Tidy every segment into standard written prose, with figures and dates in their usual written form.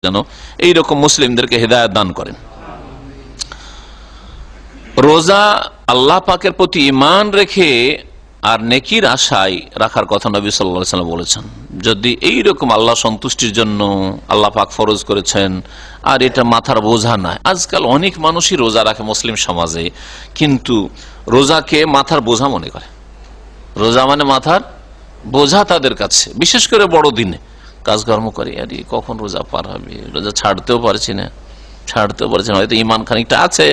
যেন এইরকম মুসলিমদেরকে হেদায়েত দান করেন। রোজা আল্লাহ পাকের প্রতি ঈমান রেখে আর নেকির আশায় রাখার কথা নবী সাল্লাল্লাহু আলাইহি ওয়াসাল্লাম বলেছেন। যদি এইরকম আল্লাহ সন্তুষ্টির জন্য আল্লাহ পাক ফরজ করেছেন আর এটা মাথার বোঝা নয়। আজকাল অনেক মানুষই রোজা রাখে মুসলিম সমাজে, কিন্তু রোজাকে মাথার বোঝা মনে করে। রোজা মানে মাথার বোঝা তাদের কাছে, বিশেষ করে বড় দিনে কাজকর্ম করে, আরে কখন রোজা পার হবে, রোজা ছাড়তেও পারছি না, হয়তো ইমান খানিকটা আছে,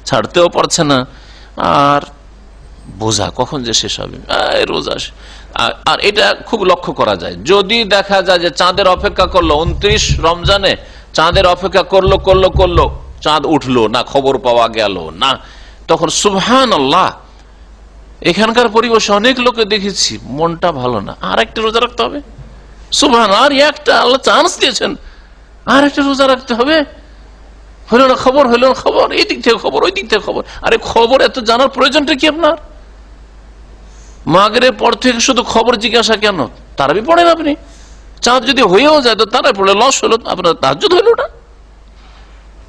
ছাড়তেও পারছে না, আর বোঝা কখন যে শেষ হবে রোজা। আর এটা খুব লক্ষ্য করা যায়, যদি দেখা যায় যে চাঁদের অপেক্ষা করলো 29 রমজানে, চাঁদের অপেক্ষা করলো চাঁদ উঠলো না, খবর পাওয়া গেল না, তখন সুবহানাল্লাহ, এখানকার পরিবেশে অনেক লোকে দেখেছি মনটা ভালো না, আর একটা রোজা রাখতে হবে, সুবহানাল্লাহ, আর একটা আল্লাহ চান্স দিয়েছেন, আর একটা রোজা রাখতে হবে, হলো না খবর, এই দিক থেকে খবর, ওই দিক থেকে খবর। আরে খবর এত জানার প্রয়োজনটা কি আপনার? মাগরিবের পর থেকে শুধু খবর জিজ্ঞাসা কেন? তারাবি পড়েন আপনি, চাঁদ যদি হয়েও যায় তো তারাই পড়লে লস হলো, আপনার তাহাজ্জুদ হলো না,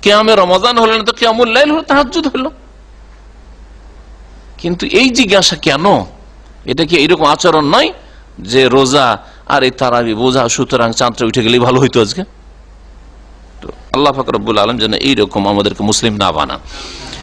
কিয়ামে রমাদান হলো না তো কিয়ামুল লাইল হলো, তাহাজ্জুদ হলো। কিন্তু এই জিজ্ঞাসা কেন? এটা কি এইরকম আচরণ নয় যে রোজা আর এই তারাবি বোঝা, সুতরাং চাঁদটা উঠে গেলেই ভালো হইতো আজকে? তো আল্লাহ পাক রব্বুল আলামিন যেন এইরকম আমাদেরকে মুসলিম না বানান।